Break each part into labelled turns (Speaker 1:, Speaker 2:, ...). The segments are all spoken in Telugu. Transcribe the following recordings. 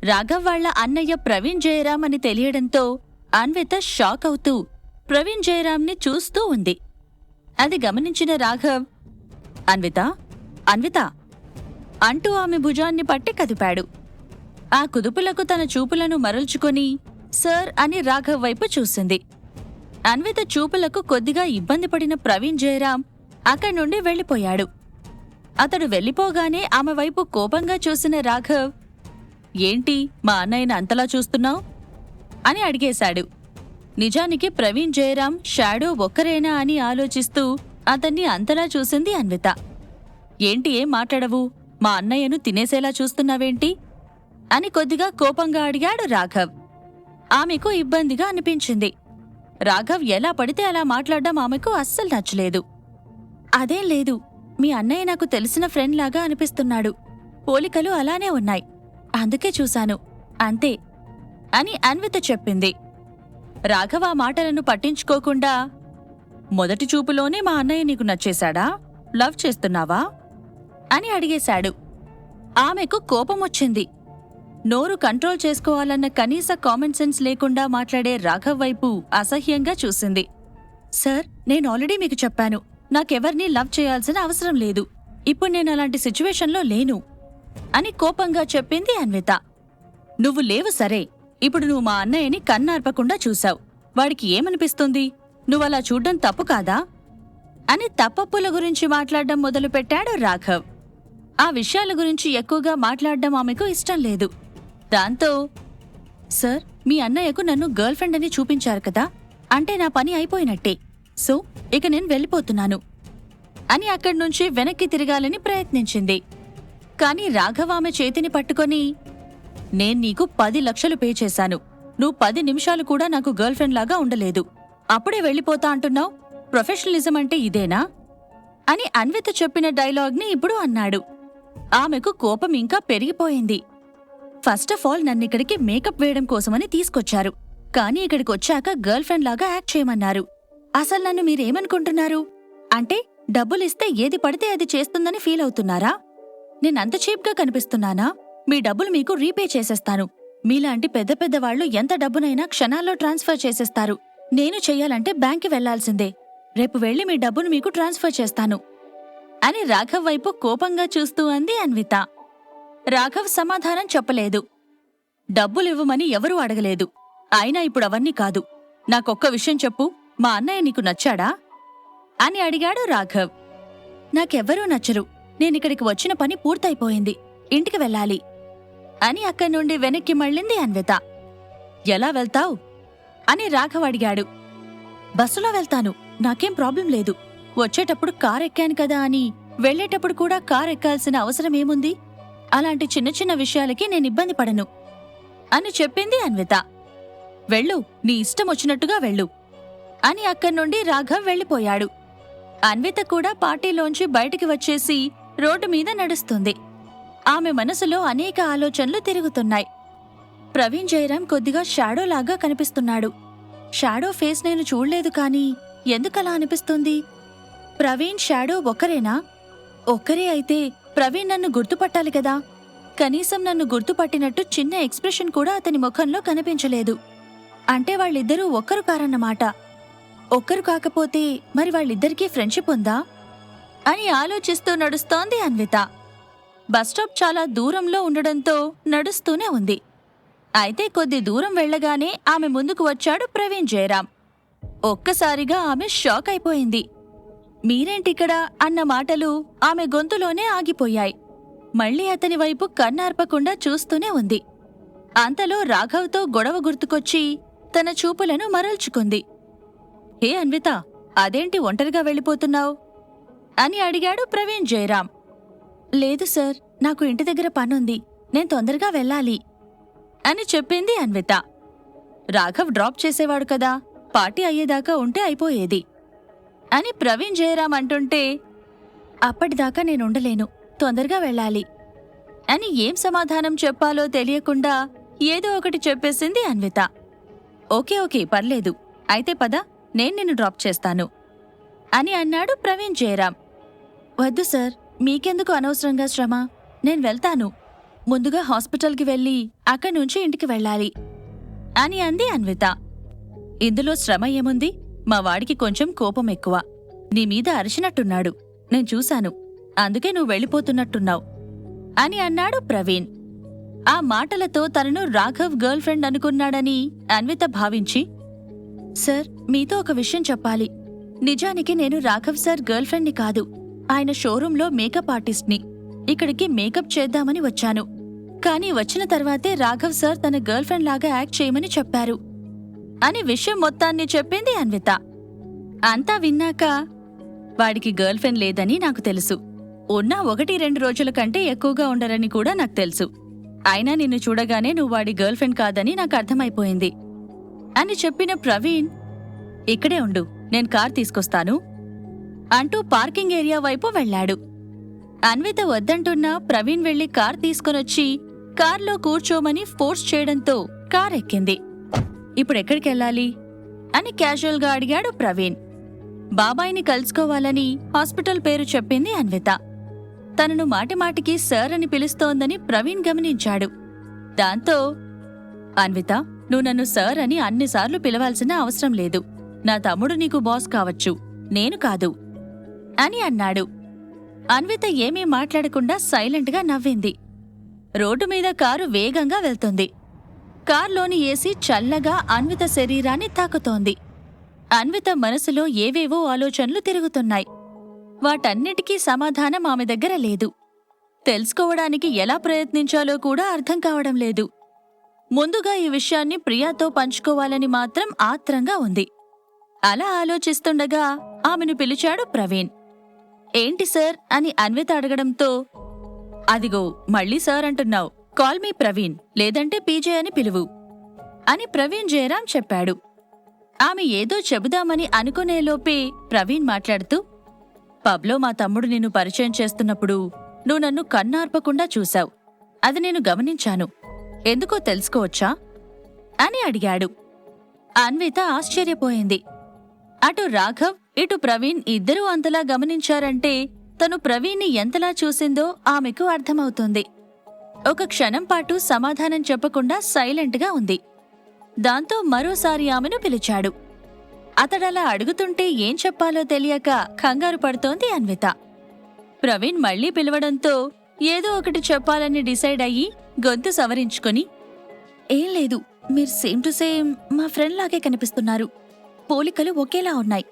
Speaker 1: రాఘవ్ వాళ్ల అన్నయ్య ప్రవీణ్ జయరాం అని తెలియడంతో అన్విత షాక్ అవుతూ ప్రవీణ్ జయరాంని చూస్తూ ఉంది. అది గమనించిన రాఘవ్, అన్విత అన్విత అంటూ ఆమె భుజాన్ని పట్టి కదిపాడు. ఆ కుదుపులకు తన చూపులను మరల్చుకొని సర్ అని రాఘవ్ వైపు చూసింది. అన్విత చూపులకు కొద్దిగా ఇబ్బంది పడిన ప్రవీణ్ జయరాం అక్కడి నుండి వెళ్ళిపోయాడు. అతడు వెళ్ళిపోగానే ఆమె వైపు కోపంగా చూసిన రాఘవ్, ఏంటి మా అన్నయ్యని అంతలా చూస్తున్నావు అని అడిగేశాడు. నిజానికి ప్రవీణ్ జయరాం షాడో ఒక్కరేనా అని ఆలోచిస్తూ అతన్ని అంతలా చూసింది అన్విత. ఏంటి ఏం మాట్లాడవు, మా అన్నయ్యను తినేసేలా చూస్తున్నావేంటి అని కొద్దిగా కోపంగా అడిగాడు రాఘవ్. ఆమెకు ఇబ్బందిగా అనిపించింది. రాఘవ్ ఎలా పడితే అలా మాట్లాడడం ఆమెకు అస్సలు నచ్చలేదు. అదేం లేదు, మీ అన్నయ్య నాకు తెలిసిన ఫ్రెండ్ లాగా అనిపిస్తున్నాడు, పోలికలు అలానే ఉన్నాయి, అందుకే చూశాను అంతే అని అన్విత చెప్పింది. రాఘవ ఆ మాటలను పట్టించుకోకుండా, మొదటి చూపులోనే మా అన్నయ్య నీకు నచ్చేశాడా, లవ్ చేస్తున్నావా అని అడిగేశాడు. ఆమెకు కోపమొచ్చింది. నోరు కంట్రోల్ చేసుకోవాలన్న కనీస కామన్ సెన్స్ లేకుండా మాట్లాడే రాఘవ్ వైపు అసహ్యంగా చూసింది. సర్, నేను ఆల్రెడీ మీకు చెప్పాను, నాకెవర్నీ లవ్ చేయాల్సిన అవసరం లేదు, ఇప్పుడు నేను అలాంటి సిచ్యువేషన్లో లేను అని కోపంగా చెప్పింది అన్విత. నువ్వు లేవు సరే, ఇప్పుడు నువ్వు మా అన్నయ్యని కన్నార్పకుండా చూశావు, వాడికి ఏమనిపిస్తుంది, నువ్వలా చూడ్డం తప్పు కాదా అని తప్పప్పుల గురించి మాట్లాడడం మొదలుపెట్టాడు రాఘవ్. ఆ విషయాల గురించి ఎక్కువగా మాట్లాడడం ఆమెకు ఇష్టం లేదు. దాంతో, సర్, మీ అన్నయ్యకు నన్ను గర్ల్ ఫ్రెండ్ అని చూపించారు కదా, అంటే నా పని అయిపోయినట్టే, సో ఇక నేను వెళ్ళిపోతున్నాను అని అక్కడ్నుంచి వెనక్కి తిరగాలని ప్రయత్నించింది. కాని రాఘవ్ ఆమె చేతిని పట్టుకొని, నేను నీకు 10 లక్షలు పే చేశాను, నువ్వు 10 నిమిషాలు కూడా నాకు గర్ల్ ఫ్రెండ్ లాగా ఉండలేదు, అప్పుడే వెళ్ళిపోతా అంటున్నావు, ప్రొఫెషనలిజం అంటే ఇదేనా అని అన్విత చెప్పిన డైలాగ్ని ఇప్పుడు అన్నాడు. ఆమెకు కోపం ఇంకా పెరిగిపోయింది. ఫస్ట్ ఆఫ్ ఆల్ నన్నిక్కడికి మేకప్ వేయడం కోసమని తీసుకొచ్చారు, కానీ ఇక్కడికొచ్చాక గర్ల్ ఫ్రెండ్ లాగా యాక్ట్ చేయమన్నారు. అసలు నన్ను మీరేమనుకుంటున్నారు, అంటే డబ్బులిస్తే ఏది పడితే అది చేస్తుందని ఫీల్ అవుతున్నారా? నేనంత చీప్గా కనిపిస్తున్నానా? మీ డబ్బులు మీకు రీపే చేసేస్తాను, మీలాంటి పెద్ద పెద్ద వాళ్లు ఎంత డబ్బునైనా క్షణాల్లో ట్రాన్స్ఫర్ చేసేస్తారు, నేను చెయ్యాలంటే బ్యాంక్కి వెళ్లాల్సిందే, రేపు వెళ్లి మీ డబ్బును మీకు ట్రాన్స్ఫర్ చేస్తాను అని రాఘవ్ వైపు కోపంగా చూస్తూ అంది అన్విత. రాఘవ్ సమాధానం చెప్పలేదు. డబ్బులివ్వమని ఎవరూ అడగలేదు, అయినా ఇప్పుడు అవన్నీ కాదు, నాకొక్క విషయం చెప్పు, మా అన్నయ్య నీకు నచ్చాడా అని అడిగాడు రాఘవ్. నాకెవ్వరూ నచ్చరు, నేనిక్కడికి వచ్చిన పని పూర్తయిపోయింది, ఇంటికి వెళ్ళాలి అని అక్కడి నుండి వెనక్కి మళ్ళింది అన్విత. ఎలా వెళ్తావ్ అని రాఘవ్ అడిగాడు. బస్సులో వెళ్తాను, నాకేం ప్రాబ్లం లేదు, వచ్చేటప్పుడు కార్ ఎక్కాను కదా అని వెళ్లేటప్పుడు కూడా కార్ ఎక్కాల్సిన అవసరమేముంది, అలాంటి చిన్న చిన్న విషయాలకి నేను ఇబ్బంది పడను అని చెప్పింది అన్విత. వెళ్ళు, నీ ఇష్టం వచ్చినట్టుగా వెళ్ళు అని అక్కడి నుండి రాఘవ్ వెళ్ళిపోయాడు. అన్విత కూడా పార్టీలోంచి బయటికి వచ్చేసి రోడ్డు మీద నడుస్తుంది. ఆమె మనసులో అనేక ఆలోచనలు తిరుగుతున్నాయి. ప్రవీణ్ జయరాం కొద్దిగా షాడోలాగా కనిపిస్తున్నాడు. షాడో ఫేస్ నేను చూడలేదు, కానీ ఎందుకలా అనిపిస్తుంది? ప్రవీణ్ షాడో ఒక్కరేనా? ఒక్కరే అయితే ప్రవీణ్ నన్ను గుర్తుపట్టాలి కదా, కనీసం నన్ను గుర్తుపట్టినట్టు చిన్న ఎక్స్ప్రెషన్ కూడా అతని ముఖంలో కనిపించలేదు. అంటే వాళ్ళిద్దరూ ఒక్కరు కారన్నమాట. ఒక్కరు కాకపోతే మరి వాళ్ళిద్దరికీ ఫ్రెండ్షిప్ ఉందా అని ఆలోచిస్తూ నడుస్తోంది అన్విత. బస్టాప్ చాలా దూరంలో ఉండడంతో నడుస్తూనే ఉంది. అయితే కొద్ది దూరం వెళ్లగానే ఆమె ముందుకు వచ్చాడు ప్రవీణ్ జయరాం. ఒక్కసారిగా ఆమె షాక్ అయిపోయింది. మీరేంటిక్కడ అన్న మాటలు ఆమె గొంతులోనే ఆగిపోయాయి. మళ్లీ అతని వైపు కన్నార్పకుండా చూస్తూనే ఉంది. అంతలో రాఘవ్తో గొడవ గుర్తుకొచ్చి తన చూపులను మరల్చుకుంది. హే అన్విత, అదేంటి ఒంటరిగా వెళ్ళిపోతున్నావు అని అడిగాడు ప్రవీణ్ జయరాం. లేదు సార్, నాకు ఇంటి దగ్గర పనుంది, నేను తొందరగా వెళ్ళాలి అని చెప్పింది అన్విత. రాఘవ్ డ్రాప్ చేసేవాడు కదా, పార్టీ అయ్యేదాకా ఉంటే అయిపోయేది అని ప్రవీణ్ జయరాం అంటుంటే, అప్పటిదాకా నేనుండలేను, తొందరగా వెళ్ళాలి అని ఏం సమాధానం చెప్పాలో తెలియకుండా ఏదో ఒకటి చెప్పేసింది అన్విత. ఓకే ఓకే పర్లేదు, అయితే పద, నేను నిన్ను డ్రాప్ చేస్తాను అని అన్నాడు ప్రవీణ్ జయరాం. వద్దు సార్, మీకెందుకు అనవసరంగా శ్రమ, నేను వెళ్తాను ముందుగా హాస్పిటల్కి వెళ్ళి అక్కడి నుంచి ఇంటికి వెళ్ళాలి అని అంది అన్విత. ఇందులో శ్రమ ఏముంది? మా వాడికి కొంచెం కోపం ఎక్కువ. నీ మీద అరిచినట్టున్నాడు, నేను చూశాను. అందుకే నువ్వు వెళ్ళిపోతున్నట్టున్నావు అని అన్నాడు ప్రవీణ్. ఆ మాటలతో తనను రాఘవ్ గర్ల్ ఫ్రెండ్ అనుకున్నాడని అన్విత భావించి, సార్, మీతో ఒక విషయం చెప్పాలి. నిజానికి నేను రాఘవ్ సార్ గర్ల్ ఫ్రెండ్ని కాదు, ఆయన షోరూంలో మేకప్ ఆర్టిస్ట్ని. ఇక్కడికి మేకప్ చేద్దామని వచ్చాను. కానీ వచ్చిన తర్వాతే రాఘవ్ సార్ తన గర్ల్ ఫ్రెండ్ లాగా యాక్ట్ చేయమని చెప్పారు అని విషయం మొత్తాన్ని చెప్పింది అన్విత. అంతా విన్నాక, వాడికి గర్ల్ ఫ్రెండ్ లేదని నాకు తెలుసు. ఉన్నా 1-2 రోజుల కంటే ఎక్కువగా ఉండరని కూడా నాకు తెలుసు. అయినా నిన్ను చూడగానే నువ్వు వాడి గర్ల్ ఫ్రెండ్ కాదని నాకు అర్థమైపోయింది అని చెప్పిన ప్రవీణ్, ఇక్కడే ఉండు, నేను కార్ తీసుకొస్తాను అంటూ పార్కింగ్ ఏరియా వైపు వెళ్లాడు. అన్విత వద్దంటున్నా ప్రవీణ్ వెళ్లి కార్ తీసుకొనొచ్చి కార్లో కూర్చోమని ఫోర్స్ చేయడంతో కార్ ఎక్కింది. ఇప్పుడెక్కడికెళ్ళాలి అని క్యాజువల్గా అడిగాడు ప్రవీణ్. బాబాయిని కలుసుకోవాలని హాస్పిటల్ పేరు చెప్పింది అన్విత. తనను మాటిమాటికి సార్ అని పిలుస్తోందని ప్రవీణ్ గమనించాడు. దాంతో, అన్విత, నువ్వు నన్ను సార్ అని అన్నిసార్లు పిలవాల్సిన అవసరం లేదు. నా తమ్ముడు నీకు బాస్ కావచ్చు, నేను కాదు అని అన్నాడు. అన్విత ఏమీ మాట్లాడకుండా సైలెంట్గా నవ్వింది. రోడ్డు మీద కారు వేగంగా వెళ్తుంది. కార్లోని ఏసీ చల్లగా అన్విత శరీరాన్ని తాకుతోంది. అన్విత మనసులో ఏవేవో ఆలోచనలు తిరుగుతున్నాయి. వాటన్నిటికీ సమాధానం ఆమె దగ్గర లేదు. తెలుసుకోవడానికి ఎలా ప్రయత్నించాలో కూడా అర్థం కావడం లేదు. ముందుగా ఈ విషయాన్ని ప్రియాతో పంచుకోవాలని మాత్రం ఆత్రంగా ఉంది. అలా ఆలోచిస్తుండగా ఆమెను పిలిచాడు ప్రవీణ్. ఏంటి సార్ అని అన్విత అడగడంతో, అదిగో మళ్ళీ సార్ అంటున్నావు, కాల్ మీ ప్రవీణ్, లేదంటే పీజే అని పిలువు అని ప్రవీణ్ జయరాం చెప్పాడు. ఆమె ఏదో చెబుదామని అనుకునేలోపే ప్రవీణ్ మాట్లాడుతూ, పబ్లో మా తమ్ముడు నిన్ను పరిచయం చేస్తున్నప్పుడు నువ్వు నన్ను కన్నార్పకుండా చూశావు. అది నేను గమనించాను. ఎందుకో తెలుసుకోవచ్చా అని అడిగాడు. అన్విత ఆశ్చర్యపోయింది. అటు రాఘవ్, ఇటు ప్రవీణ్ ఇద్దరూ అంతలా గమనించారంటే తను ప్రవీణ్ని ఎంతలా చూసిందో ఆమెకు అర్థమవుతుంది. ఒక క్షణం పాటు సమాధానం చెప్పకుండా సైలెంట్గా ఉంది. దాంతో మరోసారి ఆమెను పిలిచాడు. అతడలా అడుగుతుంటే ఏం చెప్పాలో తెలియక కంగారు పడుతోంది అన్విత. ప్రవీణ్ మళ్లీ పిలవడంతో ఏదో ఒకటి చెప్పాలని డిసైడ్ అయ్యి గొంతు సవరించుకొని, ఏం లేదు, మీరు సేమ్ టు సేమ్ మా ఫ్రెండ్ లాగే కనిపిస్తున్నారు. పోలికలు ఒకేలా ఉన్నాయి.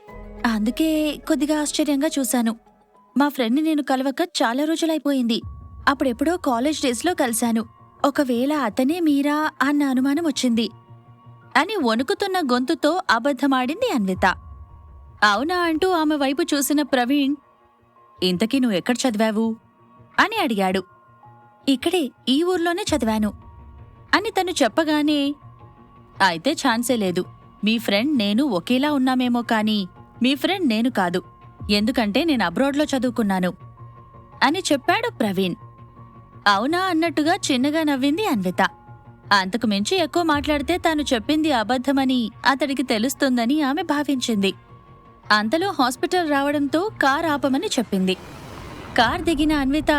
Speaker 1: అందుకే కొద్దిగా ఆశ్చర్యంగా చూశాను. మా ఫ్రెండ్ని నేను కలవక చాలా రోజులైపోయింది. అప్పుడెప్పుడో కాలేజ్ డేస్లో కలిశాను. ఒకవేళ అతనే మీరా అన్న అనుమానం వచ్చింది అని వణుకుతున్న గొంతుతో అబద్ధమాడింది అన్విత. అవునా అంటూ ఆమె వైపు చూసిన ప్రవీణ్, ఇంతకీ నువ్వు ఎక్కడ చదివావు అని అడిగాడు. ఇక్కడే, ఈ ఊర్లోనే చదివాను అని తను చెప్పగానే, అయితే ఛాన్సే లేదు. మీ ఫ్రెండ్ నేను ఒకేలా ఉన్నామేమో కానీ మీ ఫ్రెండ్ నేను కాదు. ఎందుకంటే నేను అబ్రాడ్లో చదువుకున్నాను అని చెప్పాడు ప్రవీణ్. అవునా అన్నట్టుగా చిన్నగా నవ్వింది అన్విత. అంతకు మించి ఎక్కువ మాట్లాడితే తాను చెప్పింది అబద్ధమని అతడికి తెలుస్తుందని ఆమె భావించింది. అంతలో హాస్పిటల్ రావడంతో కార్ ఆపమని చెప్పింది. కార్ దిగిన అన్విత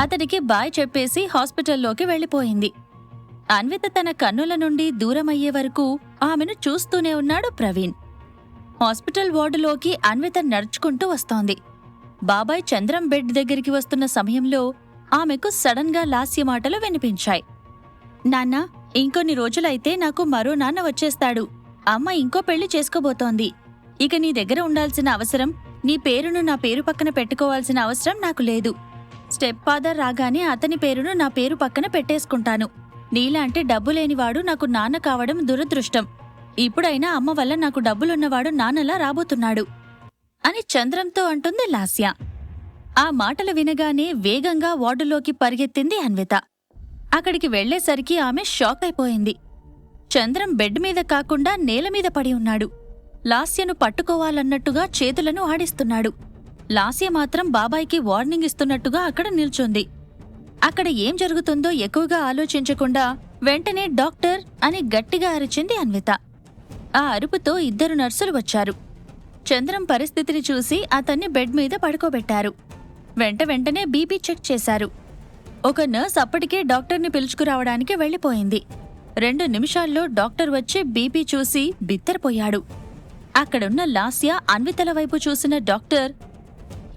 Speaker 1: అతడికి బాయ్ చెప్పేసి హాస్పిటల్లోకి వెళ్ళిపోయింది. అన్విత తన కన్నుల నుండి దూరమయ్యే వరకు ఆమెను చూస్తూనే ఉన్నాడు ప్రవీణ్. హాస్పిటల్ వార్డులోకి అన్విత నడుచుకుంటూ వస్తోంది. బాబాయ్ చంద్రం బెడ్ దగ్గరికి వస్తున్న సమయంలో ఆమెకు సడన్గా లాస్య మాటలు వినిపించాయి. నాన్నా, ఇంకొన్ని రోజులైతే నాకు మరో నాన్న వచ్చేస్తాడు. అమ్మ ఇంకో పెళ్లి చేసుకోబోతోంది. ఇక నీ దగ్గర ఉండాల్సిన అవసరం, నీ పేరును నా పేరు పక్కన పెట్టుకోవాల్సిన అవసరం నాకు లేదు. స్టెప్ ఫాదర్ రాగానే అతని పేరును నా పేరు పక్కన పెట్టేసుకుంటాను. నీలాంటి డబ్బు లేనివాడు నాకు నాన్న కావడం దురదృష్టం. ఇప్పుడైనా అమ్మ వల్ల నాకు డబ్బులున్నవాడు నాన్నలా రాబోతున్నాడు అని చంద్రంతో అంటుంది లాస్య. ఆ మాటలు వినగానే వేగంగా వార్డులోకి పరిగెత్తింది అన్విత. అక్కడికి వెళ్లేసరికి ఆమె షాక్ అయిపోయింది. చంద్రం బెడ్ మీద కాకుండా నేలమీద పడి ఉన్నాడు. లాస్యను పట్టుకోవాలన్నట్టుగా చేతులను ఆడిస్తున్నాడు. లాస్య మాత్రం బాబాయ్కి వార్నింగ్ ఇస్తున్నట్టుగా అక్కడ నిల్చుంది. అక్కడ ఏం జరుగుతుందో ఎక్కువగా ఆలోచించకుండా వెంటనే డాక్టర్ అని గట్టిగా అరిచింది అన్విత. ఆ అరుపుతో 2 నర్సులు వచ్చారు. చంద్రం పరిస్థితిని చూసి అతన్ని బెడ్ మీద పడుకోబెట్టారు. వెంటనే బీపీ చెక్ చేశారు. ఒక నర్స్ అప్పటికే డాక్టర్ని పిలుచుకురావడానికి వెళ్ళిపోయింది. 2 నిమిషాల్లో డాక్టర్ వచ్చి బీపీ చూసి బిత్తరపోయాడు. అక్కడున్న లాస్య, అన్వితల వైపు చూసిన డాక్టర్,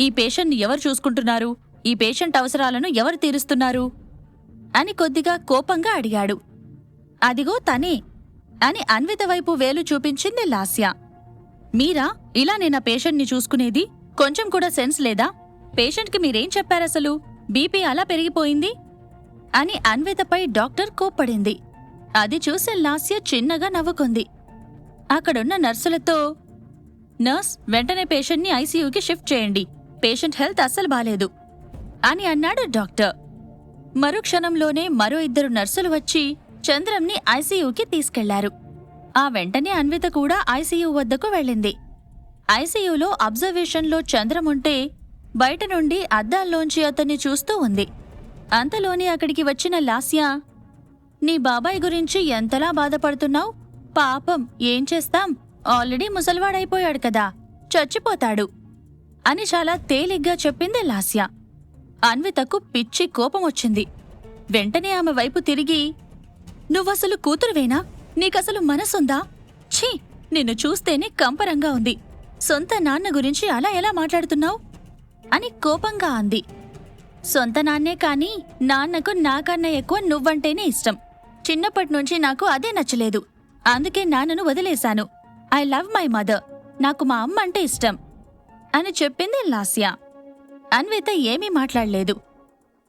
Speaker 1: ఈ పేషెంట్ని ఎవరు చూసుకుంటున్నారు? ఈ పేషెంట్ అవసరాలను ఎవరు తీరుస్తున్నారు అని కొద్దిగా కోపంగా అడిగాడు. అదిగో తనే అని అన్విత వైపు వేలు చూపించింది లాస్య. మీరా ఇలా నేనా పేషెంట్ని చూసుకునేది? కొంచెం కూడా సెన్స్ లేదా? పేషెంట్కి మీరేం చెప్పారసలు? బీపీ అలా పెరిగిపోయింది అని అన్వితపై డాక్టర్ కోప్పడింది. అది చూసి లాస్య చిన్నగా నవ్వుకుంది. అక్కడున్న నర్సులతో, నర్స్, వెంటనే పేషెంట్ని ఐసీయూకి షిఫ్ట్ చేయండి. పేషెంట్ హెల్త్ అస్సలు బాలేదు అని అన్నాడు డాక్టర్. మరుక్షణంలోనే మరో 2 నర్సులు వచ్చి చంద్రంని ఐసీయూకి తీసుకెళ్లారు. ఆ వెంటనే అన్విత కూడా ఐసీయూ వద్దకు వెళ్ళింది. ఐసీయూలో అబ్జర్వేషన్లో చంద్రం ఉంటే బయట నుండి అద్దాల్లోంచి అతన్ని చూస్తూ ఉంది. అంతలోనే అక్కడికి వచ్చిన లాస్య, నీ బాబాయ్ గురించి ఎంతలా బాధపడుతున్నావు? పాపం, ఏం చేస్తాం, ఆల్రెడీ ముసల్వాడైపోయాడు కదా, చచ్చిపోతాడు అని చాలా తేలిగ్గా చెప్పింది లాస్య. అన్వితకు పిచ్చి కోపమొచ్చింది. వెంటనే ఆమె వైపు తిరిగి, నువ్వసలు కూతురువేనా? నీకసలు మనసుందా? ఛీ, నిన్ను చూస్తేనే కంపరంగా ఉంది. సొంత నాన్న గురించి అలా ఎలా మాట్లాడుతున్నావు అని కోపంగా అంది. సొంత నాన్నే కాని నాన్నకు నాకన్నా ఎక్కువ నువ్వంటేనే ఇష్టం. చిన్నప్పటినుంచి నాకు అదే నచ్చలేదు. అందుకే నాన్నను వదిలేశాను. I love my mother. నాకు మా అమ్మ అంటే ఇష్టం అని చెప్పింది లాస్య. అన్విత ఏమీ మాట్లాడలేదు.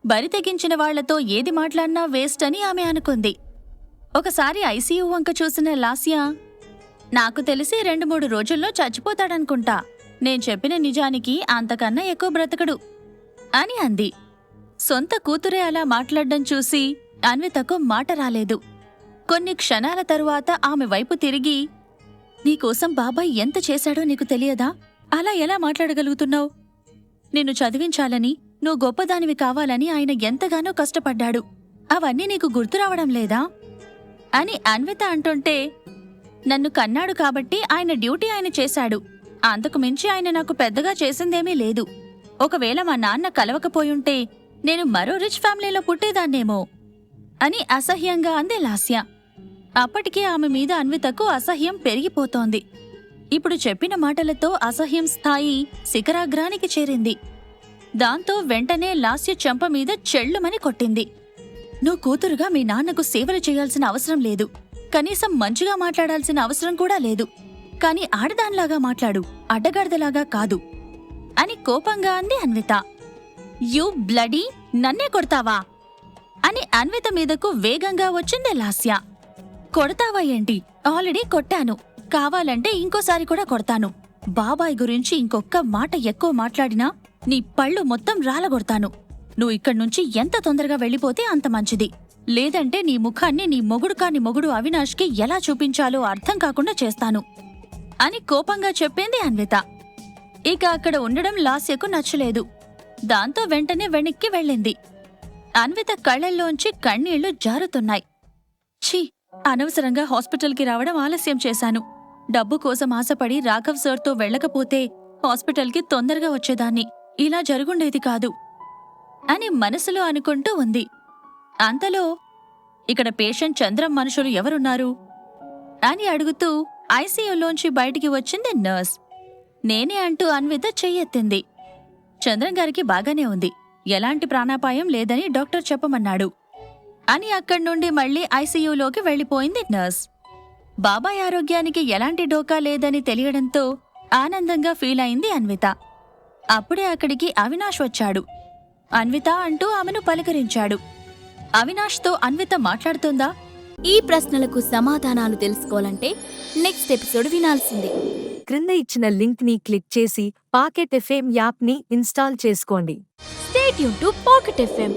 Speaker 1: బరి తెగించిన వాళ్లతో ఏది మాట్లాడినా వేస్ట్ అని ఆమె అనుకుంది. ఒకసారి ఐసీయూ వంక చూసిన లాస్య, నాకు తెలిసి 2-3 రోజుల్లో చచ్చిపోతాడనుకుంటా. నేను చెప్పిన నిజానికి అంతకన్నా ఎక్కువ బ్రతకడు అని అంది. సొంత కూతురే అలా మాట్లాడడం చూసి అన్వితకు మాట రాలేదు. కొన్ని క్షణాల తరువాత ఆమె వైపు తిరిగి, నీకోసం బాబాయ్ ఎంత చేశాడో నీకు తెలియదా? అలా ఎలా మాట్లాడగలుగుతున్నావు? నిన్ను చదివించాలని, నువ్వు గొప్పదానివి కావాలని ఆయన ఎంతగానో కష్టపడ్డాడు. అవన్నీ నీకు గుర్తురావడం లేదా అని అన్విత అంటుంటే, నన్ను కన్నాడు కాబట్టి ఆయన డ్యూటీ ఆయన చేశాడు. అంతకు మించి ఆయన నాకు పెద్దగా చేసిందేమీ లేదు. ఒకవేళ మా నాన్న కలవకపోయుంటే నేను మరో రిచ్ ఫ్యామిలీలో పుట్టేదాన్నేమో అని అసహ్యంగా అంది లాస్య. అప్పటికే ఆమె మీద అన్వితకు అసహ్యం పెరిగిపోతోంది. ఇప్పుడు చెప్పిన మాటలతో అసహ్యం స్థాయి శిఖరాగ్రానికి చేరింది. దాంతో వెంటనే లాస్య చెంప మీద చెళ్ళుమని కొట్టింది. నువ్వు కూతురుగా మీ నాన్నకు సేవలు చేయాల్సిన అవసరం లేదు. కనీసం మంచిగా మాట్లాడాల్సిన అవసరం కూడా లేదు. కాని ఆడదాన్లాగా మాట్లాడు, అడ్డగాడిదలాగా కాదు అని కోపంగా అంది అన్విత. యూ బ్లడీ, నన్నే కొడతావా అని అన్విత మీదకు వేగంగా వచ్చింది లాస్య. కొడతావా ఏంటి? ఆల్రెడీ కొట్టాను. కావాలంటే ఇంకోసారి కూడా కొడతాను. బాబాయ్ గురించి ఇంకొక్క మాట ఎక్కువ మాట్లాడినా నీ పళ్ళు మొత్తం రాలగొడతాను. నువ్వు ఇక్కడ్నుంచి ఎంత తొందరగా వెళ్ళిపోతే అంత మంచిది. లేదంటే నీ ముఖాన్ని నీ మొగుడు కాని మొగుడు అవినాష్కి ఎలా చూపించాలో అర్థం కాకుండా చేస్తాను అని కోపంగా చెప్పింది అన్విత. ఇక అక్కడ ఉండడం లాస్యకు నచ్చలేదు. దాంతో వెంటనే వెనక్కి వెళ్ళింది. అన్విత కళ్లల్లోంచి కన్నీళ్లు జారుతున్నాయి. ఛీ, అనవసరంగా హాస్పిటల్కి రావడం ఆలస్యం చేశాను. డబ్బు కోసం ఆశపడి రాఘవ్ సార్తో వెళ్ళకపోతే హాస్పిటల్కి తొందరగా వచ్చేదాన్ని. ఇలా జరుగుండేది కాదు అని మనసులో అనుకుంటూ ఉంది. అంతలో, ఇక్కడ పేషెంట్ చంద్రం మనుషులు ఎవరున్నారు అని అడుగుతూ ఐసీయూలోంచి బయటికి వచ్చింది నర్స్. నేనే అంటూ అన్విత చెయ్యెత్తింది. చంద్రం గారికి బాగానే ఉంది, ఎలాంటి ప్రాణాపాయం లేదని డాక్టర్ చెప్పమన్నాడు అని అక్కడ్నుండి మళ్లీ ఐసీయూలోకి వెళ్లిపోయింది నర్స్. బాబాయ్ ఆరోగ్యానికి ఎలాంటి డోకా లేదని తెలియడంతో ఆనందంగా ఫీల్ అయింది అన్విత. అప్పుడే అక్కడికి అవినాష్ వచ్చాడు. అన్విత అంటూ ఆమెను పలకరించాడు. అవినాష్తో అన్విత మాట్లాడుతుందా?
Speaker 2: ఈ ప్రశ్నలకు సమాధానాలు తెలుసుకోవాలంటే నెక్స్ట్ ఎపిసోడ్ వినాల్సిందే.
Speaker 3: క్రింద ఇచ్చిన లింక్ ని క్లిక్ చేసి పాకెట్ ఎఫ్ఎం యాప్ ని ఇన్స్టాల్ చేసుకోండి.
Speaker 2: Stay tune to pocket FM.